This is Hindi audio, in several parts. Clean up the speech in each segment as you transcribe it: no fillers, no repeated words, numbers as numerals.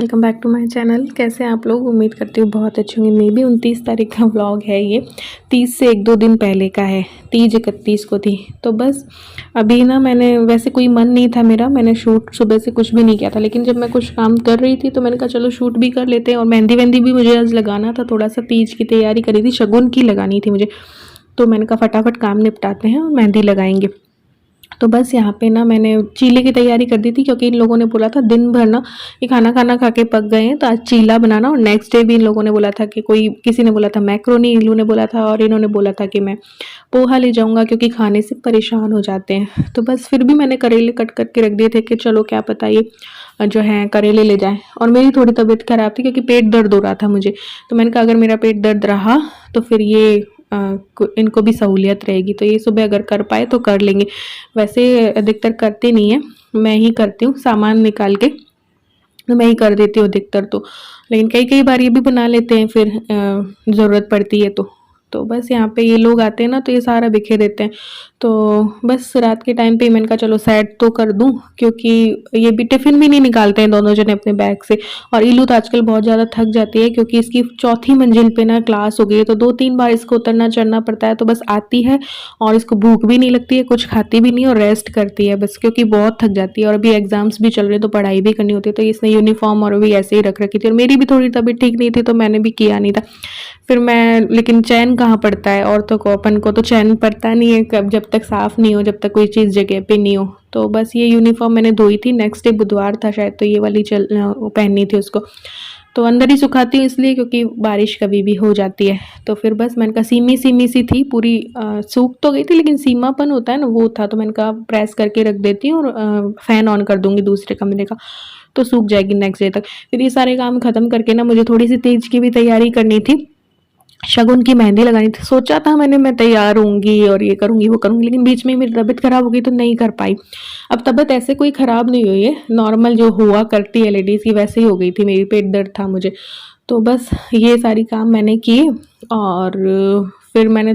Welcome back to my channel. कैसे हैं आप लोग? उम्मीद करती हूँ बहुत अच्छे होंगे। मे भी 29 तारीख का व्लॉग है ये। 30 से 1-2 दिन पहले का है। तीज 31 को थी। तो बस अभी ना मैंने वैसे कोई मन नहीं था मेरा, मैंने शूट सुबह से कुछ भी नहीं किया था, लेकिन जब मैं कुछ काम कर रही थी तो मैंने कहा चलो शूट भी कर लेते हैं। और मेहंदी वेंदी भी मुझे आज लगाना था, थोड़ा सा तीज की तैयारी करी थी, शगुन की लगानी थी मुझे। तो मैंने कहा फटाफट काम निपटाते हैं और मेहंदी लगाएंगे। तो बस यहाँ पे ना मैंने चीले की तैयारी कर दी थी, क्योंकि इन लोगों ने बोला था दिन भर ना ये खाना खाना खा के पक गए हैं, तो आज चीला बनाना। और नेक्स्ट डे भी इन लोगों ने बोला था कि किसी ने बोला था मैक्रोनी, इल्लू ने बोला था, और इन्होंने बोला था कि मैं पोहा ले जाऊंगा क्योंकि खाने से परेशान हो जाते हैं। तो बस फिर भी मैंने करेले कट करके रख दिए थे कि चलो क्या पता ये जो है करेले ले जाएं। और मेरी थोड़ी तबीयत खराब थी क्योंकि पेट दर्द हो रहा था मुझे। तो मैंने कहा अगर मेरा पेट दर्द रहा तो फिर ये इनको भी सहूलियत रहेगी, तो ये सुबह अगर कर पाए तो कर लेंगे। वैसे अधिकतर करते नहीं है, मैं ही करती हूँ सामान निकाल के, तो मैं ही कर देती हूँ अधिकतर तो। लेकिन कई कई बार ये भी बना लेते हैं फिर ज़रूरत पड़ती है तो बस यहाँ पे ये लोग आते हैं ना तो ये सारा बिखेर देते हैं। तो बस रात के टाइम पे मैंने कहा चलो सेट तो कर दूँ, क्योंकि ये भी टिफ़िन भी नहीं निकालते हैं दोनों जने अपने बैग से। और इल्लू तो आजकल बहुत ज़्यादा थक जाती है क्योंकि इसकी चौथी मंजिल पे ना क्लास हो गई है, तो 2-3 बार इसको उतरना चढ़ना पड़ता है। तो बस आती है और इसको भूख भी नहीं लगती है, कुछ खाती भी नहीं और रेस्ट करती है बस, क्योंकि बहुत थक जाती है। और अभी एग्जाम्स भी चल रहे हैं तो पढ़ाई भी करनी होती है, तो इसने यूनिफॉर्म और भी ऐसे ही रख रखी थी। और मेरी भी थोड़ी तबीयत ठीक नहीं थी तो मैंने भी किया नहीं था फिर मैं। लेकिन चैन कहाँ पड़ता है, औरतों को अपन को तो चैन पड़ता नहीं है कब, जब तक साफ़ नहीं हो, जब तक कोई चीज़ जगह पे नहीं हो। तो बस ये यूनिफॉर्म मैंने धोई थी, नेक्स्ट डे बुधवार था शायद, तो ये वाली पहननी थी उसको। तो अंदर ही सुखाती हूँ इसलिए क्योंकि बारिश कभी भी हो जाती है। तो फिर बस मैंने कहा सीमी सीमी सी थी पूरी, सूख तो गई थी लेकिन सीमापन होता है ना वो था। तो मैंने कहा प्रेस करके रख देती हूँ और फ़ैन ऑन कर दूँगी दूसरे कमरे का, तो सूख जाएगी नेक्स्ट डे तक। फिर ये सारे काम ख़त्म करके ना मुझे थोड़ी सी तीज की भी तैयारी करनी थी, शगुन की मेहंदी लगानी थी। सोचा था मैंने मैं तैयार होंगी और ये करूँगी वो करूँगी, लेकिन बीच में मेरी तबीयत ख़राब हो गई तो नहीं कर पाई। अब तबीयत ऐसे कोई ख़राब नहीं हुई है, नॉर्मल जो हुआ करती है लेडीज़ की वैसे ही हो गई थी, मेरी पेट दर्द था मुझे। तो बस ये सारी काम मैंने किए और फिर मैंने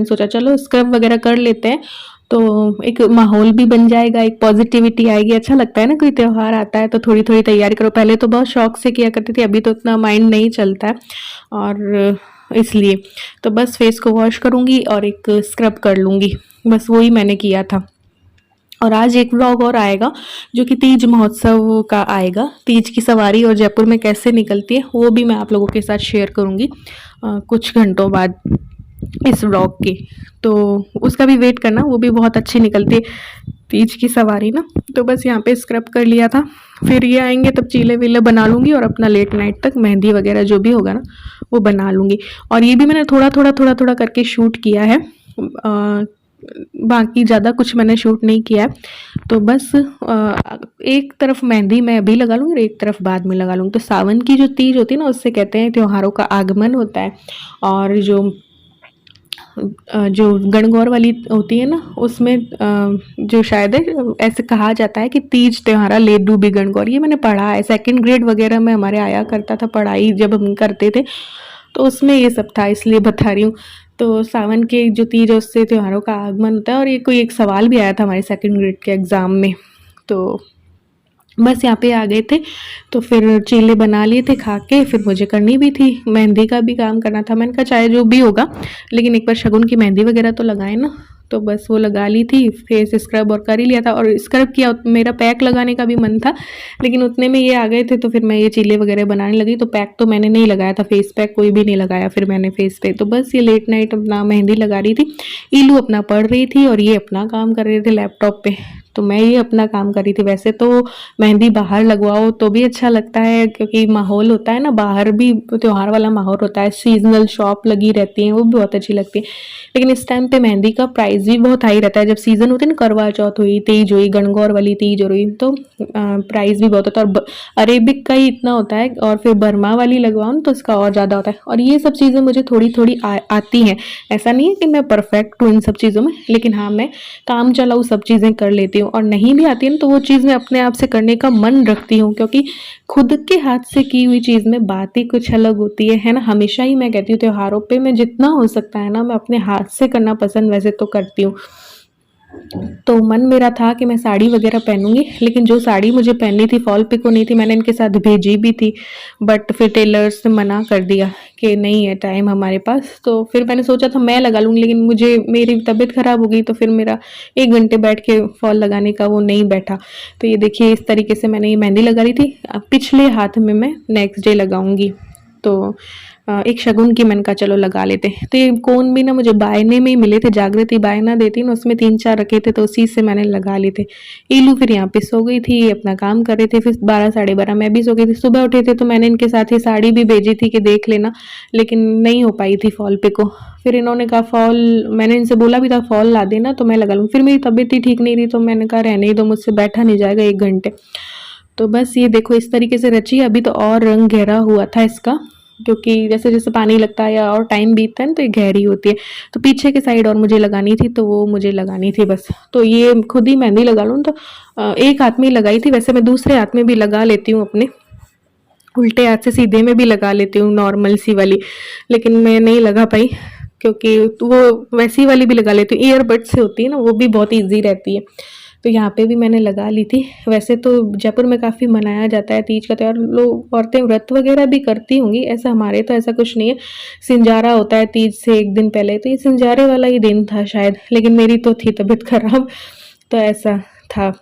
सोचा चलो स्क्रब वगैरह कर लेते हैं, तो एक माहौल भी बन जाएगा, एक पॉजिटिविटी आएगी। अच्छा लगता है ना कोई त्योहार आता है तो थोड़ी थोड़ी तैयारी करो। पहले तो बहुत शौक से किया करती थी, अभी तो उतना माइंड नहीं चलता है और इसलिए। तो बस फेस को वॉश करूँगी और एक स्क्रब कर लूँगी, बस वही मैंने किया था। और आज एक व्लॉग और आएगा जो कि तीज महोत्सव का आएगा, तीज की सवारी और जयपुर में कैसे निकलती है वो भी मैं आप लोगों के साथ शेयर करूँगी कुछ घंटों बाद इस व्लॉग के। तो उसका भी वेट करना, वो भी बहुत अच्छी निकलती है तीज की सवारी ना। तो बस यहाँ पे स्क्रब कर लिया था, फिर ये आएंगे तब चीले वीले बना लूँगी और अपना लेट नाइट तक मेहंदी वगैरह जो भी होगा ना वो बना लूँगी। और ये भी मैंने थोड़ा थोड़ा करके शूट किया है, बाकी ज़्यादा कुछ मैंने शूट नहीं किया है। तो बस एक तरफ मेहंदी मैं अभी लगा लूँगी और एक तरफ बाद में लगा लूँगी। तो सावन की जो तीज होती है ना उससे कहते हैं त्योहारों का आगमन होता है। और जो गणगौर वाली होती है ना उसमें जो शायद है ऐसे कहा जाता है कि तीज त्योहारा ले डूबी गणगौर, ये मैंने पढ़ा है, सेकंड ग्रेड वगैरह में हमारे आया करता था पढ़ाई जब हम करते थे, तो उसमें ये सब था इसलिए बता रही हूँ। तो सावन के जो तीज है उससे त्योहारों का आगमन होता है। और ये कोई एक सवाल भी आया था हमारे सेकंड ग्रेड के एग्ज़ाम में। तो बस यहाँ पे आ गए थे तो फिर चीले बना लिए थे खा के, फिर मुझे करनी भी थी, मेहंदी का भी काम करना था। मैंने कहा चाहे जो भी होगा लेकिन एक बार शगुन की मेहंदी वगैरह तो लगाए ना। तो बस वो लगा ली थी, फेस स्क्रब और कर ही लिया था। और स्क्रब किया, मेरा पैक लगाने का भी मन था लेकिन उतने में ये आ गए थे, तो फिर मैं ये चीले वगैरह बनाने लगी। तो पैक तो मैंने नहीं लगाया था, फेस पैक कोई भी नहीं लगाया फिर मैंने फेस पे। तो बस ये लेट नाइट अपना मेहंदी लगा रही थी, ईलू अपना पढ़ रही थी और ये अपना काम कर रहे थे लैपटॉप पे, तो मैं ये अपना काम कर रही थी। वैसे तो मेहंदी बाहर लगवाओ तो भी अच्छा लगता है क्योंकि माहौल होता है ना, बाहर भी त्योहार वाला माहौल होता है, सीजनल शॉप लगी रहती हैं वो भी बहुत अच्छी लगती है। लेकिन इस टाइम पे मेहंदी का प्राइस भी बहुत हाई रहता है, जब सीजन होती है ना, करवा चौथ हुई, तीज हुई, गणगौर वाली तीज हुई, तो प्राइस भी बहुत होता है। और अरेबिक का ही इतना होता है, और फिर बर्मा वाली लगवाओ ना तो इसका और ज़्यादा होता है। और ये सब चीज़ें मुझे थोड़ी थोड़ी आती हैं, ऐसा नहीं है कि मैं परफेक्ट हूँ इन सब चीज़ों में, लेकिन हाँ मैं काम चलाऊ सब चीज़ें कर लेती हूँ। और नहीं भी आती है ना तो वो चीज़ मैं अपने आप से करने का मन रखती हूँ, क्योंकि खुद के हाथ से की हुई चीज़ में बात ही कुछ अलग होती है ना। हमेशा ही मैं कहती हूँ त्योहारों पे मैं जितना हो सकता है ना मैं अपने हाथ से करना पसंद वैसे तो करती हूँ। तो मन मेरा था कि मैं साड़ी वगैरह पहनूँगी, लेकिन जो साड़ी मुझे पहननी थी फॉल पिको नहीं थी, मैंने इनके साथ भेजी भी थी, बट फिर टेलर्स ने मना कर दिया कि नहीं है टाइम हमारे पास। तो फिर मैंने सोचा था मैं लगा लूँगी, लेकिन मुझे मेरी तबीयत ख़राब हो गई, तो फिर मेरा 1 घंटे बैठ के फॉल लगाने का वो नहीं बैठा। तो ये देखिए इस तरीके से मैंने ये मेहंदी लगा ली थी। अब पिछले हाथ में मैं नेक्स्ट डे लगाऊँगी। तो एक शगुन की मैंने कहा चलो लगा लेते हैं। तो ये कोन भी ना मुझे बायने में ही मिले थे, जागृति बायना देती ना, उसमें 3-4 रखे थे, तो उसी से मैंने लगा लिए थे। ईलू फिर यहाँ पे सो गई थी, अपना काम कर रहे थे, फिर 12 साढ़े 12 मैं भी सो गई थी। सुबह उठे थे तो मैंने इनके साथ ही साड़ी भी भेजी थी कि देख लेना, लेकिन नहीं हो पाई थी फॉल पिको। फिर इन्होंने कहा फॉल, मैंने इनसे बोला भी था फॉल ला देना तो मैं लगा लूँगी। फिर मेरी तबीयत ही ठीक नहीं रही, तो मैंने कहा रहने ही दो, मुझसे बैठा नहीं जाएगा 1 घंटे। तो बस ये देखो इस तरीके से रची। अभी तो और रंग गहरा हुआ था इसका, क्योंकि जैसे जैसे पानी लगता है या और टाइम बीतता है ना तो ये गहरी होती है। तो पीछे के साइड और मुझे लगानी थी, तो वो मुझे लगानी थी बस। तो ये खुद ही मेहंदी लगा लूँ, तो एक हाथ में ही लगाई थी। वैसे मैं दूसरे हाथ में भी लगा लेती हूँ, अपने उल्टे हाथ से सीधे में भी लगा लेती हूँ नॉर्मल सी वाली, लेकिन मैं नहीं लगा पाई, क्योंकि तो वो वैसी वाली भी लगा लेती हूँ, ईयरबड से होती है ना, वो भी बहुत ईजी रहती है। तो यहाँ पे भी मैंने लगा ली थी। वैसे तो जयपुर में काफ़ी मनाया जाता है तीज का त्योहार, लोग औरतें व्रत वगैरह भी करती होंगी, ऐसा हमारे तो ऐसा कुछ नहीं है। सिंजारा होता है तीज से 1 दिन पहले, तो ये सिंजारे वाला ही दिन था शायद, लेकिन मेरी तो थी तबीयत खराब, तो ऐसा था।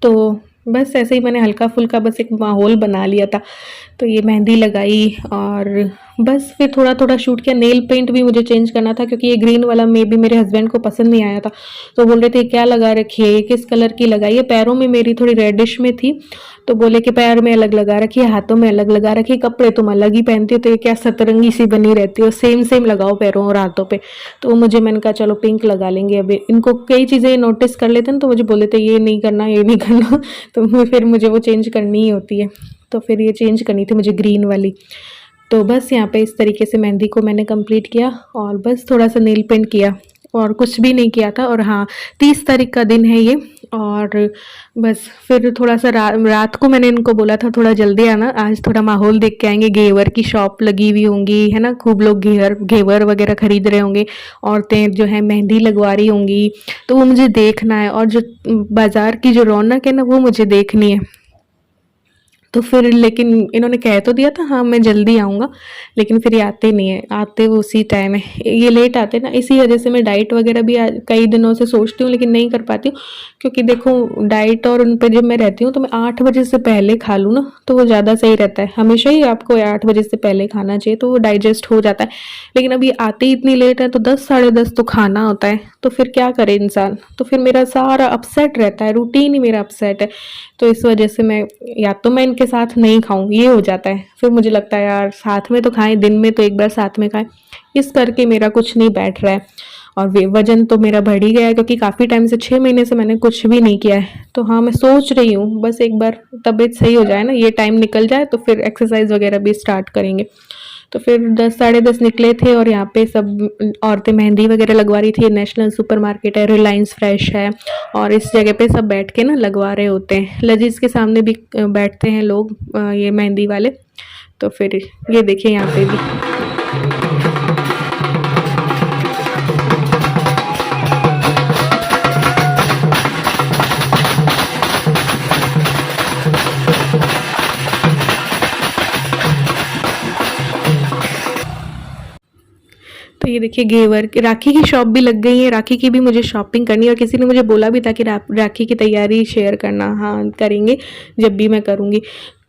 तो बस ऐसे ही मैंने हल्का-फुल्का बस एक माहौल बना लिया था। तो ये मेहंदी लगाई और बस फिर थोड़ा-थोड़ा शूट किया। नेल पेंट भी मुझे चेंज करना था, क्योंकि ये ग्रीन वाला मे बी मेरे हस्बैंड को पसंद नहीं आया था। तो बोल रहे थे क्या लगा रखी है, ये किस कलर की लगाई है? पैरों में मेरी थोड़ी रेडिश में थी, तो बोले कि पैर में अलग लगा रखी है, हाथों में अलग लगा रखी है, कपड़े तुम अलग ही पहनती हो, तो ये क्या सतरंगी सी बनी रहती हो, सेम-सेम लगाओ पैरों और हाथों पे। तो मुझे मैंने कहा चलो पिंक लगा लेंगे। अभी इनको कई चीज़ें नोटिस कर लेते हैं ना, तो मुझे बोले थे ये नहीं करना, ये नहीं करना तो फिर मुझे वो चेंज करनी ही होती है। तो फिर ये चेंज करनी थी मुझे ग्रीन वाली। तो बस यहाँ पे इस तरीके से मेहंदी को मैंने कंप्लीट किया और बस थोड़ा-सा नेल पेंट किया और कुछ भी नहीं किया था। और हाँ, 30 तारीख का दिन है ये। और बस फिर थोड़ा-सा रात को मैंने इनको बोला था थोड़ा जल्दी आना, आज थोड़ा माहौल देख के आएँगे। घेवर की शॉप लगी हुई होंगी, है ना? खूब लोग घेवर वगैरह खरीद रहे होंगे। औरतें जो है मेहंदी लगवा रही होंगी, तो वो मुझे देखना है। और जो बाज़ार की जो रौनक है ना, वो मुझे देखनी है। तो फिर लेकिन इन्होंने कह तो दिया था हाँ मैं जल्दी आऊँगा, लेकिन फिर ये आते नहीं है, आते वो उसी टाइम है। ये लेट आते ना, इसी वजह से मैं डाइट वगैरह भी कई दिनों से सोचती हूँ, लेकिन नहीं कर पाती हूँ। क्योंकि देखो डाइट और उन पे जब मैं रहती हूँ तो मैं 8 बजे से पहले खा लूँ ना, तो वो ज़्यादा सही रहता है। हमेशा ही आपको 8 बजे से पहले खाना चाहिए, तो वो डाइजेस्ट हो जाता है। लेकिन अभी आते ही इतनी लेट है, तो 10 साढ़े 10 तो खाना होता है, तो फिर क्या करे इंसान। तो फिर मेरा सारा अपसेट रहता है, रूटीन ही मेरा अपसेट है। तो इस वजह से मैं या तो मैं इनके साथ नहीं खाऊं, ये हो जाता है। फिर मुझे लगता है यार साथ में तो खाएं, दिन में तो एक बार साथ में खाएं। इस करके मेरा कुछ नहीं बैठ रहा है। और वजन तो मेरा बढ़ ही गया है, क्योंकि काफ़ी टाइम से 6 महीने से मैंने कुछ भी नहीं किया है। तो हाँ मैं सोच रही हूँ बस एक बार तबीयत सही हो जाए ना, ये टाइम निकल जाए, तो फिर एक्सरसाइज वगैरह भी स्टार्ट करेंगे। तो फिर 10 साढ़े 10 निकले थे और यहाँ पे सब औरतें मेहंदी वगैरह लगवा रही थी। नेशनल सुपरमार्केट है, रिलायंस फ्रेश है, और इस जगह पे सब बैठ के ना लगवा रहे होते हैं। लजीज के सामने भी बैठते हैं लोग, ये मेहंदी वाले। तो फिर ये देखिए यहाँ पे भी तो ये देखिए घेवर की राखी की शॉप भी लग गई है। राखी की भी मुझे शॉपिंग करनी है, और किसी ने मुझे बोला भी था कि राखी की तैयारी शेयर करना। हाँ करेंगे, जब भी मैं करूँगी।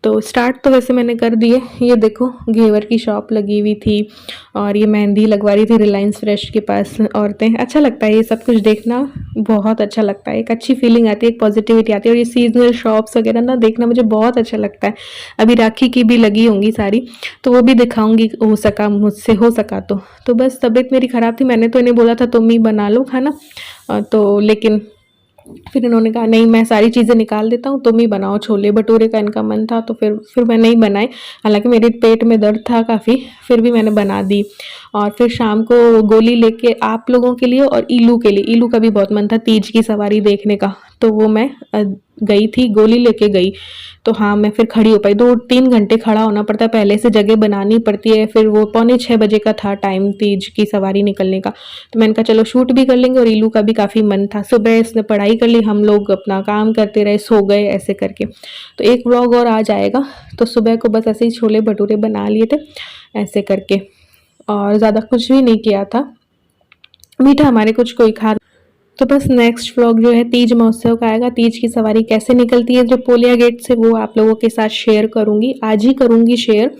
तो स्टार्ट तो वैसे मैंने कर दिए। ये देखो घेवर की शॉप लगी हुई थी, और ये मेहंदी लगवा रही थी रिलायंस फ्रेश के पास औरतें। अच्छा लगता है ये सब कुछ देखना, बहुत अच्छा लगता है। एक अच्छी फीलिंग आती है, एक पॉजिटिविटी आती है। और ये सीजनल शॉप्स वगैरह ना देखना मुझे बहुत अच्छा लगता है। अभी राखी की भी लगी होंगी सारी, तो वो भी दिखाऊंगी, हो सका मुझसे, हो सका तो बस तबीयत मेरी ख़राब थी। मैंने तो इन्हें बोला था तुम ही बना लो खाना, तो लेकिन फिर इन्होंने कहा नहीं मैं सारी चीज़ें निकाल देता हूँ, तुम ही बनाओ। छोले भटूरे का इनका मन था, तो फिर मैं नहीं बनाए। हालांकि मेरे पेट में दर्द था काफ़ी, फिर भी मैंने बना दी। और फिर शाम को गोली लेके आप लोगों के लिए और ईलू के लिए, ईलू का भी बहुत मन था तीज की सवारी देखने का, तो वो मैं गई थी, गोली लेके गई। तो हाँ, मैं फिर खड़ी हो पाई, 2-3 घंटे खड़ा होना पड़ता है, पहले से जगह बनानी पड़ती है। फिर वो पौने 6 बजे का था टाइम तीज की सवारी निकलने का, तो मैंने कहा चलो शूट भी कर लेंगे, और ईलू का भी काफ़ी मन था। सुबह इसने पढ़ाई कर ली, हम लोग अपना काम करते रहे, सो गए ऐसे करके। तो एक व्लॉग और आज आएगा। तो सुबह को बस ऐसे ही छोले भटूरे बना लिए थे ऐसे करके, और ज़्यादा कुछ भी नहीं किया था। मीठा हमारे कुछ कोई खा, तो बस नेक्स्ट व्लॉग जो है तीज महोत्सव का आएगा। तीज की सवारी कैसे निकलती है जो पोलिया गेट से, वो आप लोगों के साथ शेयर करूंगी, आज ही करूंगी शेयर,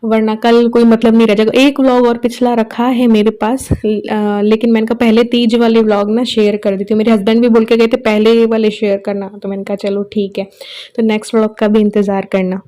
वरना कल कोई मतलब नहीं रह जाएगा। एक व्लॉग और पिछला रखा है मेरे पास, लेकिन मैंने कहा पहले तीज वाले व्लॉग ना शेयर कर देती हूँ। मेरे हस्बैंड भी बोल के गए थे पहले ये वाले शेयर करना, तो मैंने कहा चलो ठीक है, तो नेक्स्ट व्लॉग का भी इंतज़ार करना।